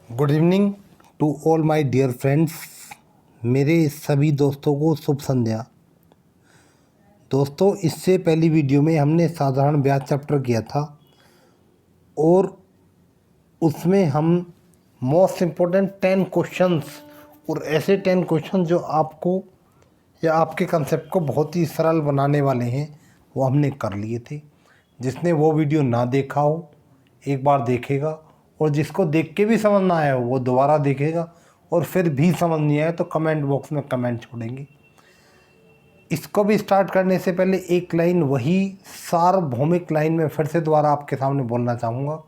Good evening to all my dear friends. मेरे सभी दोस्तों को शुभ संध्या। दोस्तों, इससे पहली वीडियो में हमने साधारण ब्याज चैप्टर किया था और उसमें हम मोस्ट इम्पोर्टेंट 10 क्वेश्चंस और ऐसे 10 क्वेश्चन जो आपको या आपके कंसेप्ट को बहुत ही सरल बनाने वाले हैं वो हमने कर लिए थे। जिसने वो वीडियो ना देखा हो एक बार देखेगा, और जिसको देख के भी समझ ना आया हो वो दोबारा देखेगा, और फिर भी समझ नहीं आया तो कमेंट बॉक्स में कमेंट छोड़ेंगे। इसको भी स्टार्ट करने से पहले एक लाइन, वही सार्वभौमिक लाइन में फिर से दोबारा आपके सामने बोलना चाहूँगा।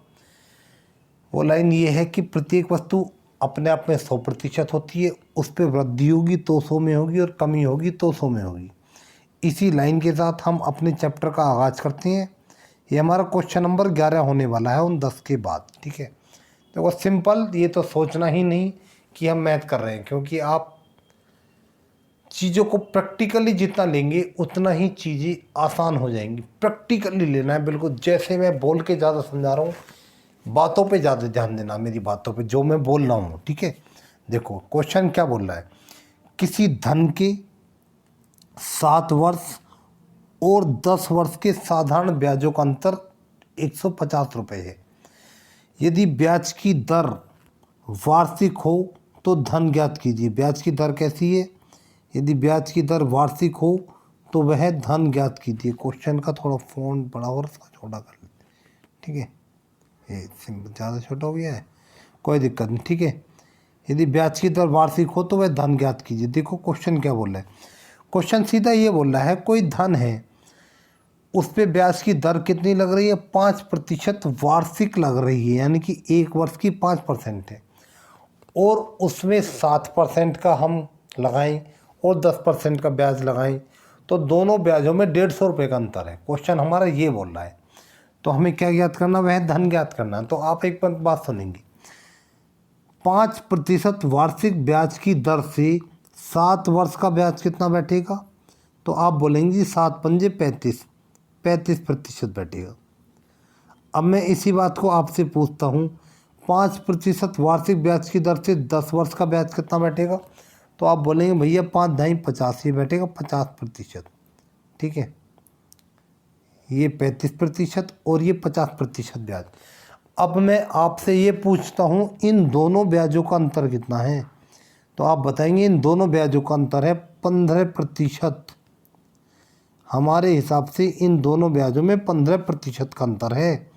वो लाइन ये है कि प्रत्येक वस्तु अपने आप में 100% होती है, उस पर वृद्धि होगी तो 100 में होगी और कमी होगी तो 100 में होगी। इसी लाइन के साथ हम अपने चैप्टर का आगाज़ करते हैं। ये हमारा क्वेश्चन नंबर 11 होने वाला है उन 10 के बाद। ठीक है, देखो सिंपल, ये तो सोचना ही नहीं कि हम मैथ कर रहे हैं, क्योंकि आप चीज़ों को प्रैक्टिकली जितना लेंगे उतना ही चीज़ें आसान हो जाएंगी। प्रैक्टिकली लेना है, बिल्कुल जैसे मैं बोल के ज़्यादा समझा रहा हूँ, बातों पे ज़्यादा ध्यान देना, मेरी बातों पे जो मैं बोल रहा हूँ। ठीक है, देखो क्वेश्चन क्या बोल रहा है। किसी धन के 7 वर्ष और 10 वर्ष के साधारण ब्याजों का अंतर 150 रुपये है। यदि ब्याज की दर वार्षिक हो तो धन ज्ञात कीजिए। ब्याज की दर कैसी है? यदि ब्याज की दर वार्षिक हो तो वह धन ज्ञात कीजिए। क्वेश्चन का थोड़ा फ़ॉन्ट बड़ा और उसका छोटा कर लें। ठीक है, ये सिंपल, ज़्यादा छोटा हो गया है, कोई दिक्कत नहीं। ठीक है, यदि ब्याज की दर वार्षिक हो तो वह धन ज्ञात कीजिए। देखो क्वेश्चन क्या बोल रहा है। क्वेश्चन सीधा ये बोल रहा है, कोई धन है, उस पर ब्याज की दर कितनी लग रही है? 5% वार्षिक लग रही है, यानी कि एक वर्ष की 5% है, और उसमें 7% का हम लगाएं और 10% का ब्याज लगाएं तो दोनों ब्याजों में 150 रुपये का अंतर है। क्वेश्चन हमारा ये बोल रहा है, तो हमें क्या ज्ञात करना? वह धन ज्ञात करना है। तो आप एक बात सुनेंगे, 5% वार्षिक ब्याज की दर से 7 वर्ष का ब्याज कितना बैठेगा? तो आप बोलेंगे 7 पंजे 35% बैठेगा। अब मैं इसी बात को आपसे पूछता हूँ, 5% वार्षिक ब्याज की दर से 10 वर्ष का ब्याज कितना बैठेगा? तो आप बोलेंगे भैया 5 ढाई 50, ये बैठेगा 50%। ठीक है, ये 35% और ये 50% ब्याज। अब मैं आपसे ये पूछता हूँ, इन दोनों ब्याजों का अंतर कितना है? तो आप बताएंगे इन दोनों ब्याजों का अंतर है 15%। हमारे हिसाब से इन दोनों ब्याजों में 15% का अंतर है,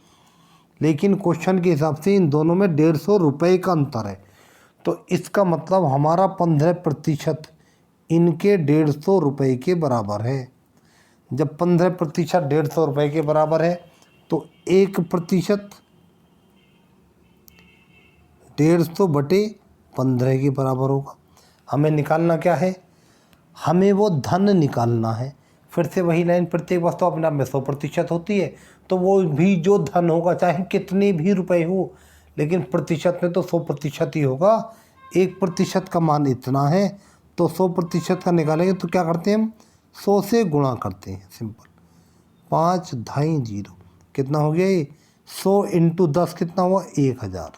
लेकिन क्वेश्चन के हिसाब से इन दोनों में 150 रुपये का अंतर है। तो इसका मतलब हमारा 15% इनके 150 रुपये के बराबर है। जब 15% 150 रुपये के बराबर है तो 1% 150 बटे 15 के बराबर होगा। हमें निकालना क्या है? हमें वो धन निकालना है। फिर से वही लाइन, प्रत्येक वस्तु अपने आप में 100% होती है, तो वो भी जो धन होगा चाहे कितने भी रुपए हो, लेकिन प्रतिशत में तो 100% ही होगा। 1% का मान इतना है तो 100% का निकालेंगे तो क्या करते हैं हम? 100 से गुणा करते हैं, सिंपल। 5 ढाई 0 कितना हो गया ये? 100 इंटू 10 कितना हुआ? 1000।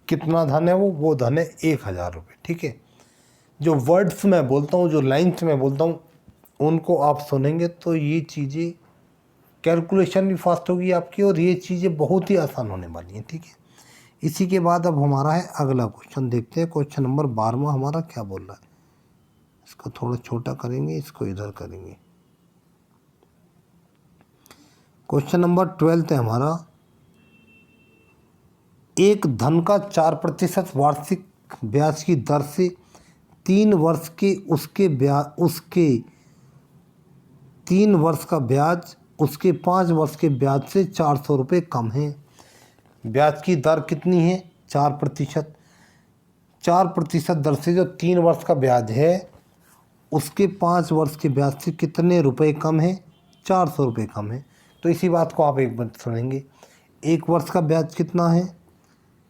कितना धन है वो धन है 1000 रुपये। ठीक है, जो वर्ड्स मैं बोलता हूँ, जो लाइन्स मैं बोलता हूँ, उनको आप सुनेंगे तो ये चीज़ें, कैलकुलेशन भी फास्ट होगी आपकी और ये चीज़ें बहुत ही आसान होने वाली हैं। ठीक है, इसी के बाद अब हमारा है अगला क्वेश्चन। देखते हैं क्वेश्चन नंबर 12 हमारा क्या बोल रहा है। इसको थोड़ा छोटा करेंगे, इसको इधर करेंगे। क्वेश्चन नंबर 12 है हमारा, एक धन का 4% वार्षिक ब्याज की दर से 3 वर्ष के उसके 3 वर्ष का ब्याज उसके 5 वर्ष के ब्याज से 400 रुपये कम है। ब्याज की दर कितनी है? 4%। 4% दर से जो 3 वर्ष का ब्याज है उसके 5 वर्ष के ब्याज से कितने रुपए कम है? 400 रुपये कम है। तो इसी बात को आप एक बार सुनेंगे, 1 वर्ष का ब्याज कितना है?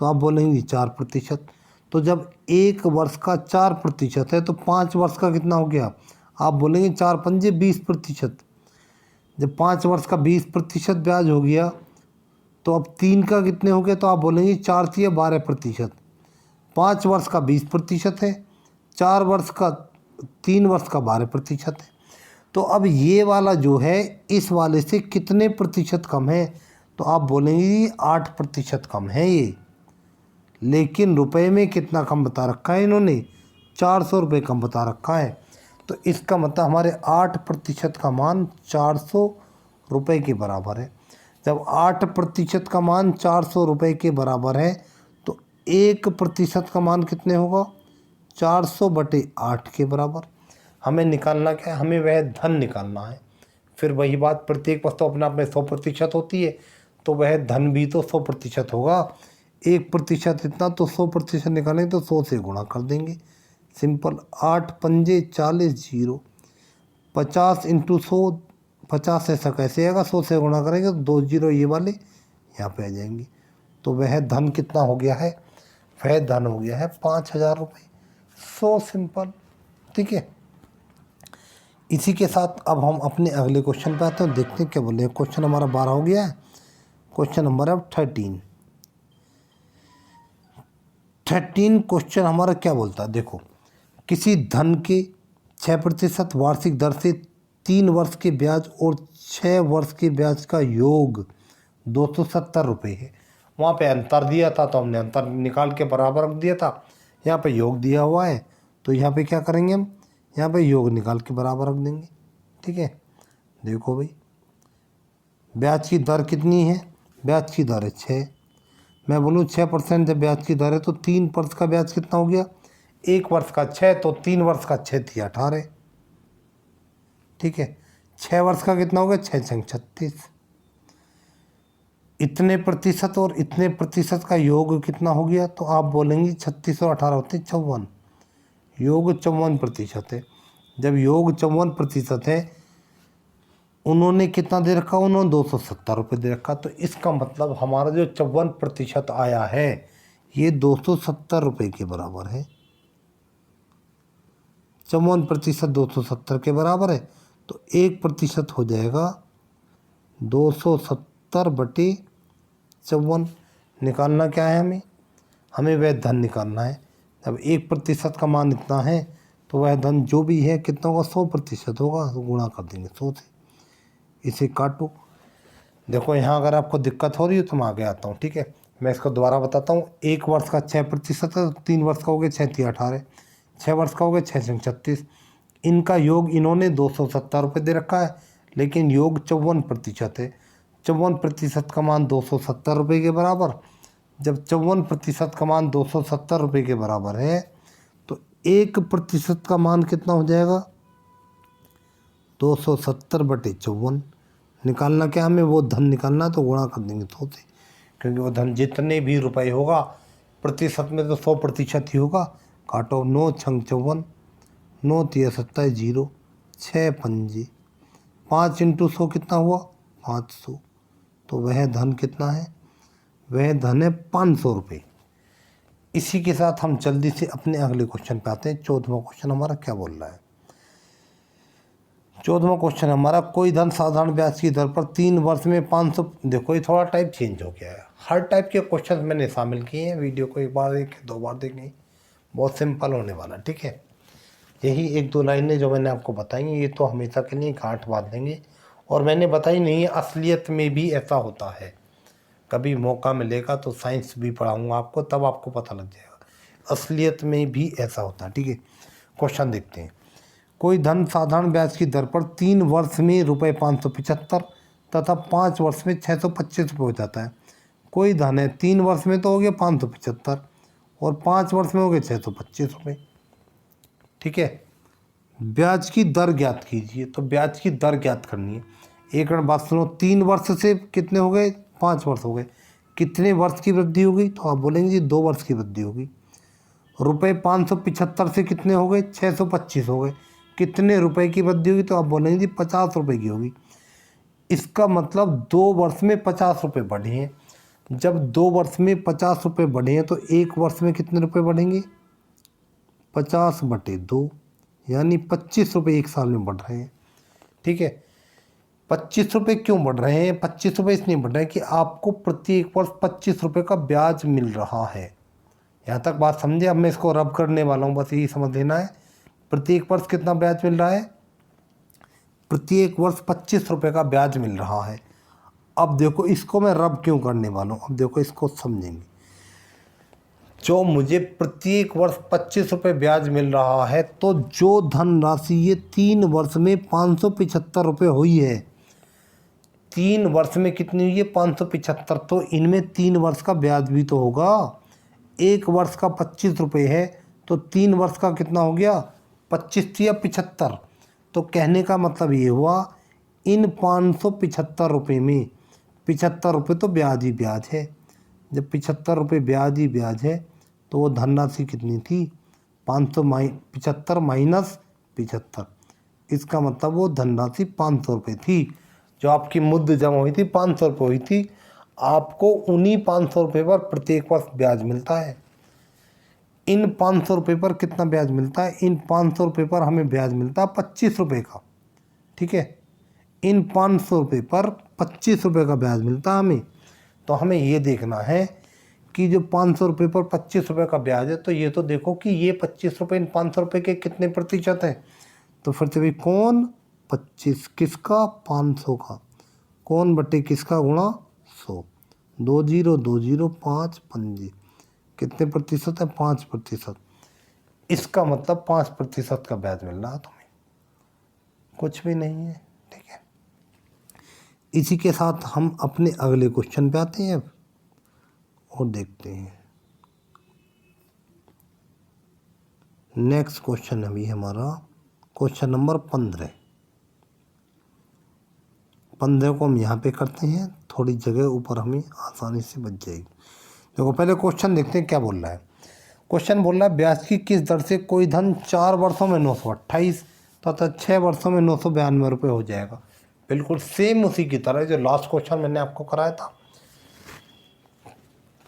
तो आप बोलेंगे 4%। तो जब 1 वर्ष का 4% है तो 5 वर्ष का कितना हो गया? आप बोलेंगे 4 पंजे 20%। जब 5 वर्ष का 20% ब्याज हो गया तो अब 3 का कितने हो गए, तो आप बोलेंगे 4 3 12%। 5 वर्ष का 20% है, 4 वर्ष का 3 वर्ष का 12% है। तो अब ये वाला जो है इस वाले से कितने प्रतिशत कम है, तो आप बोलेंगे 8% कम है ये। लेकिन रुपए में कितना कम बता रखा है इन्होंने, 400 रुपये कम बता रखा है। तो इसका मतलब हमारे 8% का मान 400 रुपये के बराबर है। जब 8% का मान 400 रुपये के बराबर है तो 1% का मान कितने होगा, 400/8 के बराबर। हमें निकालना क्या है, हमें वह धन निकालना है। फिर वही बात, प्रत्येक वस्तु अपने आप में 100% होती है, तो वह धन भी तो 100% होगा। 1% इतना, तो 100% निकालेंगे तो 100 से गुणा कर देंगे, सिंपल। 8 पंजे 40 0, 50 × 100, 50 ऐसा कैसे आएगा, 100 से गुणा करेंगे तो 2 0 ये वाले यहाँ पे आ जाएंगे। तो वह धन कितना हो गया है, वह धन हो गया है 5000 रुपये। सो सिंपल, ठीक है। इसी के साथ अब हम अपने अगले क्वेश्चन पे आते हैं, देखते हैं क्या बोले। क्वेश्चन हमारा 12 हो गया है, क्वेश्चन नंबर अब 13 क्वेश्चन हमारा क्या बोलता है, देखो। किसी धन के 6% वार्षिक दर से 3 वर्ष के ब्याज और 6 वर्ष के ब्याज का योग 270 रुपये है। वहाँ पे अंतर दिया था तो हमने अंतर निकाल के बराबर रख दिया था। यहाँ पे योग दिया हुआ है तो यहाँ पे क्या करेंगे हम, यहाँ पे योग निकाल के बराबर रख देंगे, ठीक है। देखो भाई, ब्याज की दर कितनी है, ब्याज की दर है 6। मैं बोलूँ 6% जब ब्याज की दर है तो 3 वर्ष का ब्याज कितना हो गया, 1 वर्ष का 6, तो 3 वर्ष का 6 थी 18, ठीक है। 6 वर्ष का कितना हो गया, 6 6 36। इतने प्रतिशत और इतने प्रतिशत का योग कितना हो गया, तो आप बोलेंगे 36 और 18 होते 54, योग 54% है। जब योग 54% है, उन्होंने कितना दे रखा, उन्होंने 270 रुपये दे रखा। तो इसका मतलब हमारा जो 54% आया है ये 270 रुपये के बराबर है। 54% 270 के बराबर है, तो 1% हो जाएगा 270/54। निकालना क्या है हमें, हमें वह धन निकालना है। जब 1% का मान इतना है तो वह धन जो भी है कितना होगा, 100% होगा, तो गुणा कर देंगे 100 से। इसे काटो। देखो यहाँ अगर आपको दिक्कत हो रही है तो मैं आगे आता हूँ, ठीक है। मैं इसको दोबारा बताता हूँ। 1 वर्ष का 6% है तो 3 वर्ष का हो गया 6 3 18, 6 वर्ष का हो गया 6 6 36। इनका योग इन्होंने 270 रुपये दे रखा है, लेकिन योग 54% है। 54% का मान 270 रुपये के बराबर। जब 54% का मान 270 रुपये के बराबर है तो 1% का मान कितना हो जाएगा, 270/54। निकालना क्या हमें, वो धन निकालना, तो गुणा कर देंगे 100 से, क्योंकि वो धन जितने भी रुपए होगा प्रतिशत में तो 100% ही होगा। काटो, 9 6 54, 9 3 27 0, 6 पंजे 5 × 100 कितना हुआ, 500। तो वह धन कितना है, वह धन है 500 रुपये। इसी के साथ हम जल्दी से अपने अगले क्वेश्चन पे आते हैं। 14वां क्वेश्चन हमारा क्या बोल रहा है। 14वां क्वेश्चन हमारा, कोई धन साधारण ब्याज की दर पर 3 वर्ष में 500। देखो ये थोड़ा टाइप चेंज हो गया है, हर टाइप के क्वेश्चन मैंने शामिल किए हैं। वीडियो को एक बार देखें, 2 बार देखें, बहुत सिंपल होने वाला, ठीक है। यही 1 2 लाइनें जो मैंने आपको बताई ये तो हमेशा के लिए गांठ बांध देंगे। और मैंने बताई नहीं है, असलियत में भी ऐसा होता है। कभी मौका मिलेगा तो साइंस भी पढ़ाऊँगा आपको, तब आपको पता लग जाएगा असलियत में भी ऐसा होता है, ठीक है। क्वेश्चन देखते हैं। कोई धन साधारण ब्याज की दर पर 3 वर्ष में रुपये 575 तथा 5 वर्ष में 625 रुपये हो जाता है। कोई धन है 3 वर्ष में तो हो गया 575 और 5 वर्ष में हो गए 625 रुपये, ठीक है। ब्याज की दर ज्ञात कीजिए, तो ब्याज की दर ज्ञात करनी है। एक मिनट बात सुनो, 3 वर्ष से कितने हो गए, 5 वर्ष हो गए, कितने वर्ष की वृद्धि हो गई, तो आप बोलेंगे जी 2 वर्ष की वृद्धि होगी। रुपये 575 से कितने हो गए, 625 हो गए, कितने रुपए की वृद्धि होगी, तो आप बोलेंगे जी 50 रुपये की होगी। इसका मतलब 2 वर्ष में 50 रुपये बढ़े हैं। जब 2 वर्ष में 50 रुपये बढ़े हैं तो 1 वर्ष में कितने रुपये बढ़ेंगे, 50/2, यानी 25 रुपये 1 साल में बढ़ रहे हैं, ठीक है। ₹25 क्यों बढ़ रहे हैं? ₹25 इसलिए बढ़ रहे हैं कि आपको प्रत्येक वर्ष ₹25 का ब्याज मिल रहा है। यहाँ तक बात समझे? अब मैं इसको रब करने वाला हूँ, बस यही समझ लेना है। प्रत्येक वर्ष कितना ब्याज मिल रहा है? प्रत्येक वर्ष ₹25 का ब्याज मिल रहा है। अब देखो इसको मैं रब क्यों करने वाला हूँ, अब देखो इसको समझेंगे। जो मुझे प्रत्येक वर्ष ₹25 ब्याज मिल रहा है, तो जो धनराशि ये 3 वर्ष में ₹575 हुई है, 3 वर्ष में कितनी हुई है? 575। तो इनमें 3 वर्ष का ब्याज भी तो होगा। एक वर्ष का ₹25 है, तो 3 वर्ष का कितना हो गया? 25 या 75। तो कहने का मतलब ये हुआ, इन ₹575 में ₹75 तो ब्याज ही ब्याज है। जब ₹75 ब्याज ही ब्याज है, तो वो धनराशि कितनी थी? 575 माइनस 75। इसका मतलब वो धनराशि ₹500 थी। जो आपकी मुद्दत जमा हुई थी ₹500 हुई थी, आपको उन्हीं ₹500 पर प्रत्येक वर्ष ब्याज मिलता है। इन ₹500 पर कितना ब्याज मिलता है? इन ₹500 पर हमें ब्याज मिलता है ₹25 का। ठीक है, इन ₹500 पर ₹25 का ब्याज मिलता है हमें। तो हमें ये देखना है कि जो ₹500 पर ₹25 का ब्याज है, तो ये तो देखो कि ये ₹25 इन ₹500 के कितने प्रतिशत है। तो फिर से भाई कौन 25 किसका? 500 का। कौन बटे किसका? गुणा 100। 20 5 पंजे कितने प्रतिशत है? 5%। इसका मतलब 5% का ब्याज मिल रहा है तुम्हें, कुछ भी नहीं है। ठीक है, इसी के साथ हम अपने अगले क्वेश्चन पे आते हैं अब और देखते हैं। नेक्स्ट क्वेश्चन अभी हमारा क्वेश्चन नंबर 15 को हम यहाँ पे करते हैं, थोड़ी जगह ऊपर हमें आसानी से बच जाएगी। देखो पहले क्वेश्चन देखते हैं क्या बोल रहा है। क्वेश्चन बोल रहा है ब्याज की किस दर से कोई धन 4 वर्षों में 928 तथा 6 वर्षों में ₹992 हो जाएगा। बिल्कुल सेम उसी की तरह जो लास्ट क्वेश्चन मैंने आपको कराया था।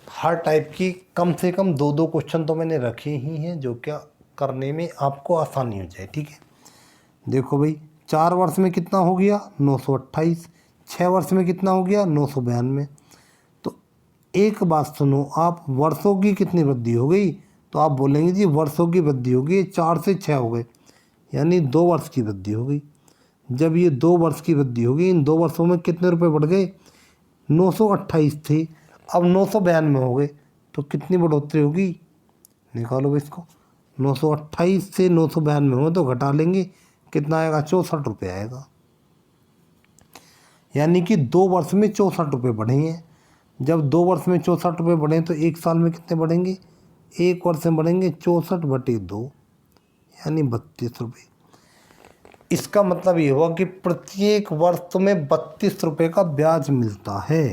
हर टाइप की कम से कम 2-2 क्वेश्चन तो मैंने रखे ही हैं, जो क्या करने में आपको आसानी हो जाए। ठीक है, देखो भाई 4 वर्ष में कितना हो गया? 928। 6 वर्ष में कितना हो गया? 992। तो एक बात सुनो, आप वर्षों की कितनी वृद्धि हो गई? तो आप बोलेंगे जी वर्षों की वृद्धि हो गई, 4 से 6 हो गए, यानी 2 वर्ष की वृद्धि हो गई। जब ये 2 वर्ष की वृद्धि होगी, इन 2 वर्षों में कितने रुपए बढ़ गए? 928 थे, अब 992 हो गए, तो कितनी बढ़ोतरी होगी? निकालो भाई इसको। 928 से 992 हो तो घटा लेंगे, कितना आएगा? 64 रुपये आएगा। यानी कि 2 वर्ष में 64 रुपये बढ़े हैं। जब 2 वर्ष में 64 रुपये बढ़े तो 1 साल में कितने बढ़ेंगे? 1 वर्ष में बढ़ेंगे 64/2, यानी 32 रुपये। इसका मतलब ये हुआ कि प्रत्येक वर्ष तुम्हें 32 रुपये का ब्याज मिलता है।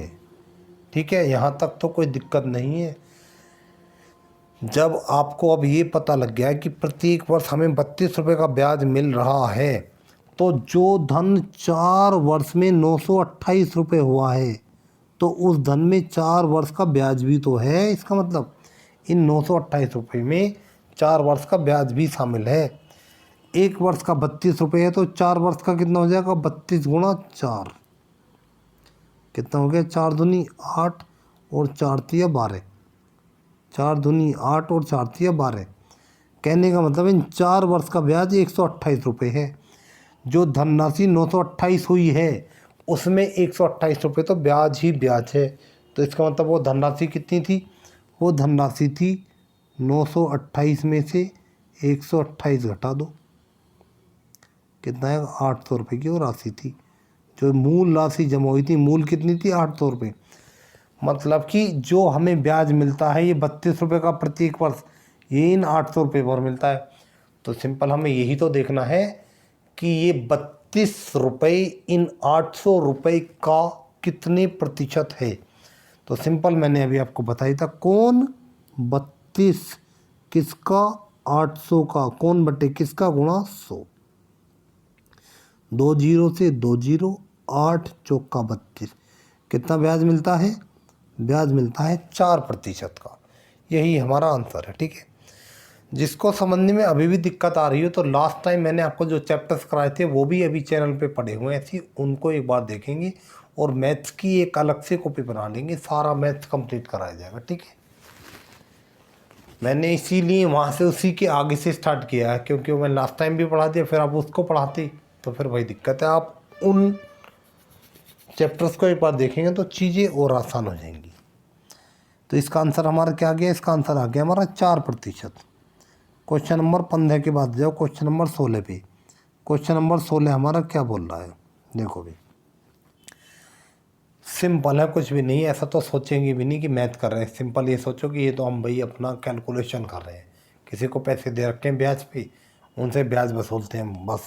ठीक है, यहाँ तक तो कोई दिक्कत नहीं है। जब आपको अब ये पता लग गया है कि प्रत्येक वर्ष हमें 32 रुपये का ब्याज मिल रहा है, तो जो धन 4 वर्ष में 928 रुपये हुआ है, तो उस धन में 4 वर्ष का ब्याज भी तो है। इसका मतलब इन 928 रुपये में 4 वर्ष का ब्याज भी शामिल है। 1 वर्ष का 32 रुपये है, तो 4 वर्ष का कितना हो जाएगा? 32 गुणा 4, कितना हो गया? 4 दूनी 8 और 4 तिया 12। 4 दूनी 8 और 4 तिया 12। कहने का मतलब इन 4 वर्ष का ब्याज 128 रुपये है। जो धनराशि 928 हुई है, उसमें 128 रुपये तो ब्याज ही ब्याज है। तो इसका मतलब वो धनराशि कितनी थी? वो धनराशि थी 928 में से 128 घटा दो, कितना है? 800 रुपये की वो राशि थी। जो मूल राशि जमा हुई थी, मूल कितनी थी? 800 रुपये। मतलब कि जो हमें ब्याज मिलता है ये 32 रुपये का प्रत्येक वर्ष, ये इन 800 रुपये पर मिलता है। तो सिंपल हमें यही तो देखना है कि ये 32 रुपये इन 800 रुपये का कितने प्रतिशत है। तो सिंपल मैंने अभी आपको बताया था, कौन 32 किसका? 800 का। कौन बटे किसका? गुणा 100। 2 जीरो से 2 जीरो, 8 चौका 32। कितना ब्याज मिलता है? ब्याज मिलता है 4% का। यही हमारा आंसर है। ठीक है, जिसको समझने में अभी भी दिक्कत आ रही हो तो लास्ट टाइम मैंने आपको जो चैप्टर्स कराए थे वो भी अभी चैनल पे पड़े हुए हैं, ऐसी उनको एक बार देखेंगे और मैथ्स की एक अलग से कॉपी बना लेंगे, सारा मैथ्स कंप्लीट कराया जाएगा। ठीक है, मैंने इसीलिए वहाँ से उसी के आगे से स्टार्ट किया है, क्योंकि मैं लास्ट टाइम भी पढ़ा दिया, फिर आप उसको पढ़ाते तो फिर वही दिक्कत है। आप उन चैप्टर्स को एक बार देखेंगे तो चीज़ें और आसान हो जाएंगी। तो इसका आंसर हमारा क्या आ गया? इसका आंसर आ गया हमारा 4%। क्वेश्चन नंबर 15 के बाद जाओ क्वेश्चन नंबर 16 पे। क्वेश्चन नंबर 16 हमारा क्या बोल रहा है? देखो भाई, सिंपल है, कुछ भी नहीं है, ऐसा तो सोचेंगे भी नहीं कि मैथ कर रहे हैं। सिंपल ये सोचो कि ये तो हम भाई अपना कैलकुलेशन कर रहे हैं, किसी को पैसे दे रखे हैं ब्याज पे, उनसे ब्याज वसूलते हैं, बस।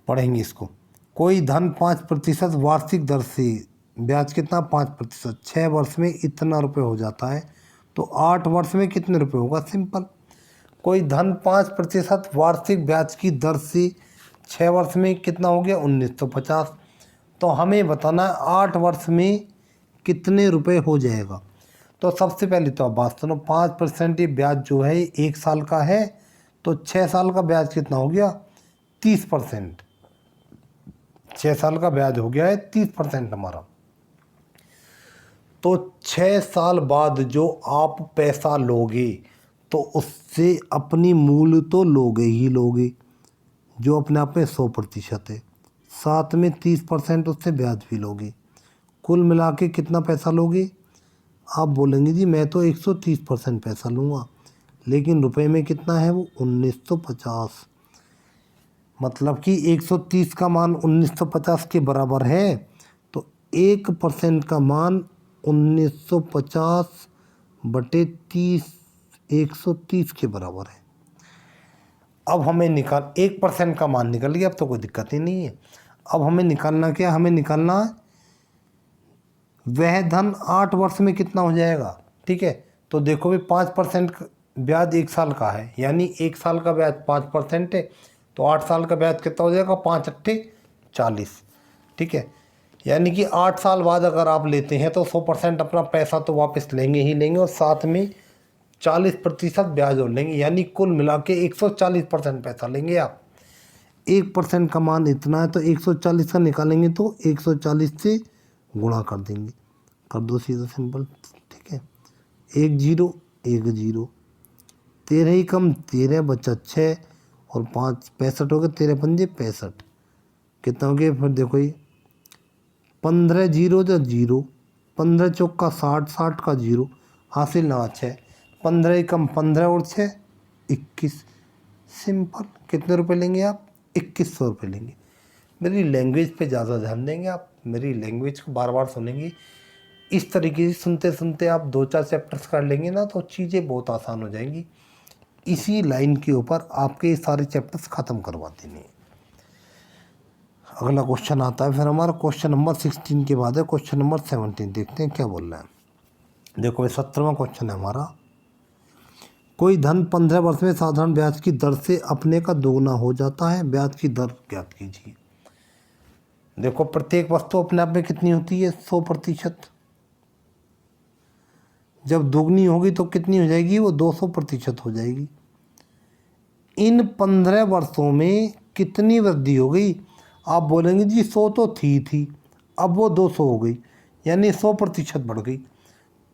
पढ़ेंगे इसको। कोई धन 5% वार्षिक दर से, ब्याज कितना? 5%, 6 वर्ष में इतना रुपये हो जाता है, तो 8 वर्ष में कितने रुपये होगा? सिंपल, कोई धन 5% वार्षिक ब्याज की दर से 6 वर्ष में कितना हो गया? 1950। तो हमें बताना है 8 वर्ष में कितने रुपए हो जाएगा। तो सबसे पहले तो आप बात सुनो, 5% ब्याज जो है 1 साल का है, तो 6 साल का ब्याज कितना हो गया? 30%। 6 साल का ब्याज हो गया है 30% हमारा। तो 6 साल बाद जो आप पैसा लोगे तो उससे अपनी मूल तो लोगे ही लोगे, जो अपने आप में 100% है, साथ में 30% उससे ब्याज भी लोगे। कुल मिला के कितना पैसा लोगे? आप बोलेंगे जी मैं तो 130% पैसा लूँगा, लेकिन रुपए में कितना है वो? 1950। मतलब कि 130 का मान 1950 के बराबर है, तो 1% का मान 1950 बटे 30, 130 के बराबर है। अब हमें 1% का मान निकल गया, अब तो कोई दिक्कत ही नहीं है। अब हमें निकालना क्या? हमें निकालना है वह धन 8 वर्ष में कितना हो जाएगा। ठीक है, तो देखो भाई 5% ब्याज 1 साल का है, यानी 1 साल का ब्याज 5% है, तो 8 साल का ब्याज कितना हो जाएगा? 5 अट्ठे 40। ठीक है, यानी कि 8 साल बाद अगर आप लेते हैं तो 100% अपना पैसा तो वापस लेंगे ही लेंगे, और साथ में 40% ब्याज और लेंगे, यानी कुल मिला के 140% पैसा लेंगे आप। 1% का मान इतना है, तो 140 का निकालेंगे तो 140 से गुणा कर देंगे, कर दो सीधा सिंपल। ठीक है, 1 0 1 0, 13 ही कम 13 बचा 6 और 5 65 हो गए, 13 पंजे 65, कितना हो गया? फिर देखो ये 15 जीरो जो जीरो, 15 चौका 60, 60 का जीरो, हासिल ना 6, 15 ही कम 15 और 6 21। सिंपल, कितने रुपए लेंगे आप? 2100 रुपये लेंगे। मेरी लैंग्वेज पे ज़्यादा ध्यान देंगे आप, मेरी लैंग्वेज को बार बार सुनेंगे। इस तरीके से सुनते सुनते आप 2-4 चैप्टर्स कर लेंगे ना, तो चीज़ें बहुत आसान हो जाएंगी। इसी लाइन के ऊपर आपके सारे चैप्टर्स ख़त्म करवा देने। अगला क्वेश्चन आता है फिर हमारा, क्वेश्चन नंबर 16 के बाद है क्वेश्चन नंबर 17। देखते हैं क्या बोल रहा है। देखो ये 17वां क्वेश्चन है हमारा। कोई धन 15 वर्ष में साधारण ब्याज की दर से अपने का दोगुना हो जाता है, ब्याज की दर ज्ञात कीजिए। देखो प्रत्येक वस्तु अपने आप में कितनी होती है? 100%। जब दोगुनी होगी तो कितनी हो जाएगी? वो 200% हो जाएगी। इन 15 वर्षों में कितनी वृद्धि हो गई? आप बोलेंगे जी 100 तो थी, अब वो 200 हो गई, यानी 100% बढ़ गई।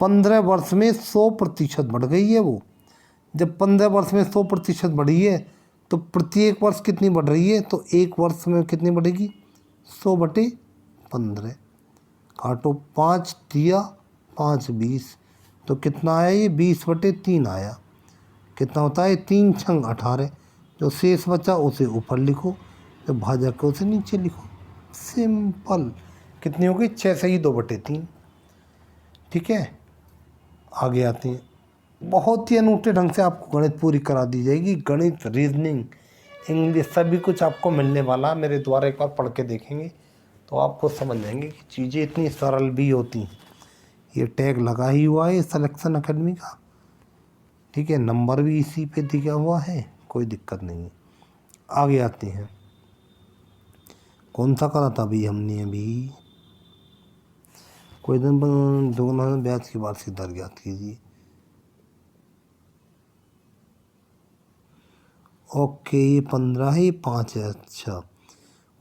15 वर्ष में 100% बढ़ गई है वो। जब 15 वर्ष में 100% बढ़ी है तो प्रत्येक वर्ष कितनी बढ़ रही है? तो एक वर्ष में कितनी बढ़ेगी? 100 बटे 15, काटो 5 दिया 5 20, तो कितना आया? ये 20 बटे 3 आया। कितना होता है? 3 छंग 18। जो शेष बचा उसे ऊपर लिखो, जो भाजक है उसे नीचे लिखो। सिंपल, कितनी होगी? 6 से ही 2 बटे 3। ठीक है, आगे आते हैं। बहुत ही अनूठे ढंग से आपको गणित पूरी करा दी जाएगी। गणित, रीजनिंग, इंग्लिश सभी कुछ आपको मिलने वाला। मेरे द्वारा एक बार पढ़ के देखेंगे तो आपको समझ जाएंगे कि चीज़ें इतनी सरल भी होती हैं। ये टैग लगा ही हुआ है सिलेक्शन एकेडमी का। ठीक है, नंबर भी इसी पे दिया हुआ है, कोई दिक्कत नहीं है। आगे आते हैं, कौन सा करा था अभी हमने? अभी कोई दिन दोगुना ब्याज की वार्षिक दर ज्ञात कीजिए। ओके, ये 15 है, ये 5 है। अच्छा,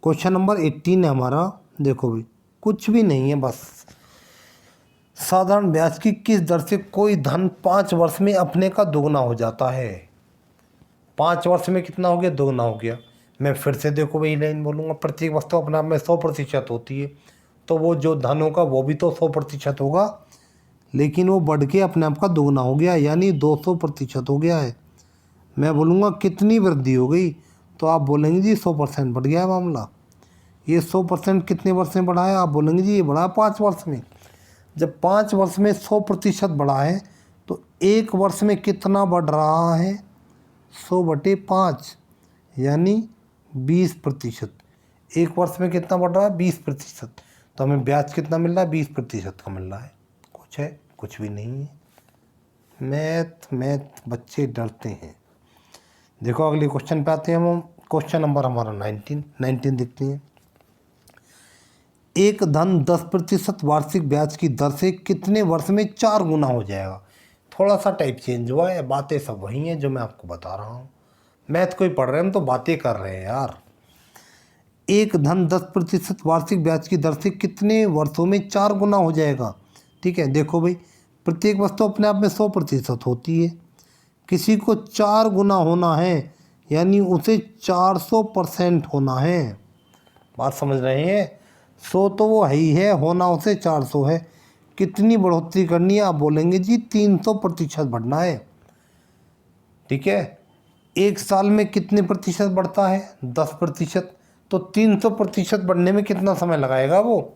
क्वेश्चन नंबर 18 है हमारा। देखो भाई, कुछ भी नहीं है, बस साधारण ब्याज की किस दर से कोई धन 5 वर्ष में अपने का दोगुना हो जाता है। 5 वर्ष में कितना हो गया? दोगुना हो गया। मैं फिर से देखो वही लाइन बोलूँगा, प्रत्येक वस्तु अपने आप में 100% होती है, तो वो जो धन होगा वो भी तो 100% होगा, लेकिन वो बढ़ के अपने आप का दोगुना हो गया, यानी 200% हो गया है। मैं बोलूँगा कितनी वृद्धि हो गई, तो आप बोलेंगे जी 100% बढ़ गया है मामला। ये 100% कितने वर्ष में बढ़ा है? आप बोलेंगे जी ये बढ़ा 5 वर्ष में। जब 5 वर्ष में 100% बढ़ा है, तो एक वर्ष में कितना बढ़ रहा है? 100/5, यानी 20%। एक वर्ष में कितना बढ़ रहा है? 20%। तो हमें ब्याज कितना मिल रहा है? 20% का मिल रहा है। कुछ है? कुछ भी नहीं है। मैथ बच्चे डरते हैं। देखो अगले क्वेश्चन पे आते हैं हम। क्वेश्चन नंबर हमारा 19 देखते हैं। एक धन 10% वार्षिक ब्याज की दर से कितने वर्ष में 4 गुना हो जाएगा? थोड़ा सा टाइप चेंज हुआ है, बातें सब वही हैं जो मैं आपको बता रहा हूँ। मैथ कोई पढ़ रहे हैं, हम तो बातें कर रहे हैं यार। एक धन 10% वार्षिक ब्याज की दर से कितने वर्षों में 4 गुना हो जाएगा? ठीक है, देखो भाई, प्रत्येक वस्तु अपने आप में 100% होती है। किसी को 4 गुना होना है, यानी उसे 400% होना है। बात समझ रहे हैं? 100 तो वो है ही है, होना उसे 400 है। कितनी बढ़ोतरी करनी है? आप बोलेंगे जी 300% बढ़ना है। ठीक है, एक साल में कितने प्रतिशत बढ़ता है? 10%। तो 300% बढ़ने में कितना समय लगाएगा वो?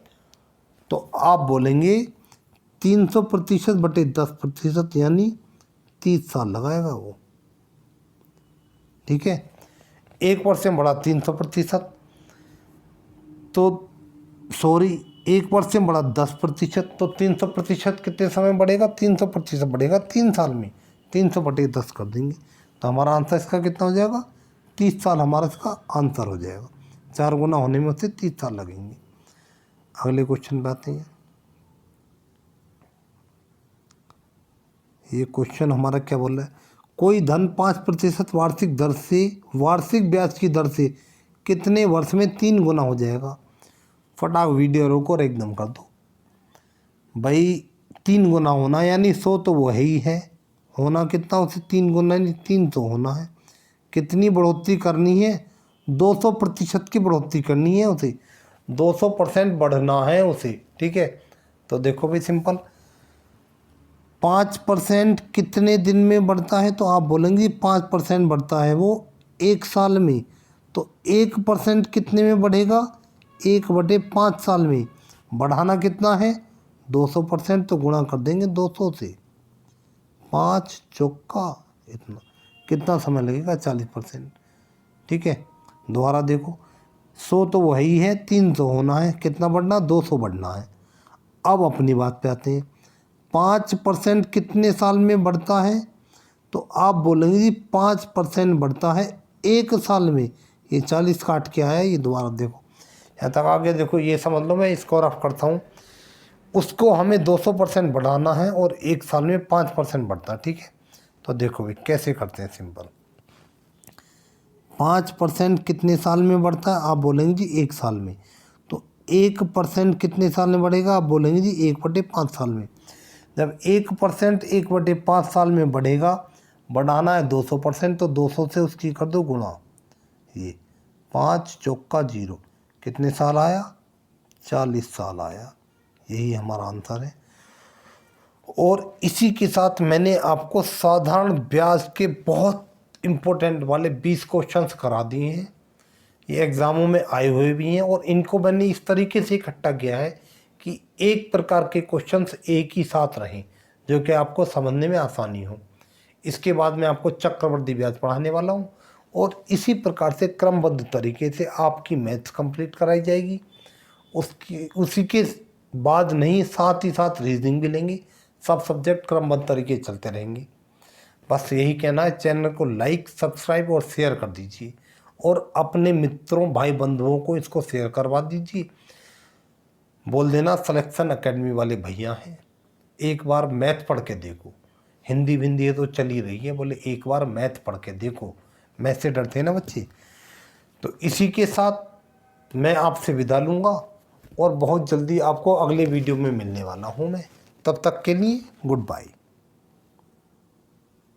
तो आप बोलेंगे 300%/10%, यानी 30 साल लगाएगा वो। ठीक है, एक वर्ष में बढ़ा 300%, तो सॉरी, एक वर्ष में बढ़ा 10%, तो 300% कितने समय में बढ़ेगा? 300% बढ़ेगा 3 साल में। 300/10 कर देंगे, तो हमारा आंसर इसका कितना हो जाएगा? 30 साल हमारा इसका आंसर हो जाएगा। 4 गुना होने में उससे 30 साल लगेंगे। अगले क्वेश्चन पे आते हैं। ये क्वेश्चन हमारा क्या बोल रहा है? कोई धन 5% वार्षिक ब्याज की दर से कितने वर्ष में 3 गुना हो जाएगा? फटाक वीडियो रोको और एकदम कर दो भाई। 3 गुना होना, यानी 100 तो वो है ही है, होना कितना उसे? 3 गुना, यानी 300 होना है। कितनी बढ़ोतरी करनी है? 200% की बढ़ोतरी करनी है उसे, 200% बढ़ना है उसे। ठीक है, तो देखो भाई सिंपल, 5% कितने दिन में बढ़ता है? तो आप बोलेंगे 5% बढ़ता है वो 1 साल में। तो 1% कितने में बढ़ेगा? 1/5 साल में। बढ़ाना कितना है? 200%, तो गुणा कर देंगे 200 से। 5 चौका इतना, कितना समय लगेगा? 40%। ठीक है, दोबारा देखो, 100 तो वही है, 300 होना है, कितना बढ़ना? 200 बढ़ना है। अब अपनी बात पे आते हैं। 5% कितने साल में बढ़ता है? तो आप बोलेंगे जी 5% बढ़ता है 1 साल में। ये 40 काट के आया, ये दोबारा देखो, यहाँ तक आ गया। देखो ये समझ लो, मैं इसको रफ करता हूँ। उसको हमें 200% बढ़ाना है और 1 साल में 5% बढ़ता है। ठीक है, तो देखो भाई कैसे करते हैं, सिंपल। 5% कितने साल में बढ़ता है? आप बोलेंगे जी 1 साल में। तो 1% कितने साल में बढ़ेगा? आप बोलेंगे जी 1/5 साल में। जब 1% 1/5 साल में बढ़ेगा, बढ़ाना है 200%, तो 200 से उसकी कर दो गुणा। ये 5 चौका 0, कितने साल आया? 40 साल आया। यही हमारा आंसर है। और इसी के साथ मैंने आपको साधारण ब्याज के बहुत इम्पोर्टेंट वाले 20 क्वेश्चंस करा दिए हैं। ये एग्ज़ामों में आए हुए भी हैं, और इनको मैंने इस तरीके से इकट्ठा किया है कि एक प्रकार के क्वेश्चंस एक ही साथ रहें, जो कि आपको समझने में आसानी हो। इसके बाद मैं आपको चक्रवृद्धि ब्याज पढ़ाने वाला हूँ, और इसी प्रकार से क्रमबद्ध तरीके से आपकी मैथ्स कंप्लीट कराई जाएगी। उसी के बाद नहीं, साथ ही साथ रीजनिंग भी लेंगे। सब सब्जेक्ट क्रमबद्ध तरीके चलते रहेंगे। बस यही कहना है, चैनल को लाइक, सब्सक्राइब और शेयर कर दीजिए, और अपने मित्रों भाई बंधुओं को इसको शेयर करवा दीजिए। बोल देना सिलेक्शन एकेडमी वाले भैया हैं, एक बार मैथ पढ़ के देखो। हिंदी भिंदी है तो चली रही है, बोले एक बार मैथ पढ़ के देखो, मैथ से डरते हैं ना बच्चे। तो इसी के साथ मैं आपसे विदा लूँगा और बहुत जल्दी आपको अगले वीडियो में मिलने वाला हूँ मैं। तब तक के लिए गुड बाय।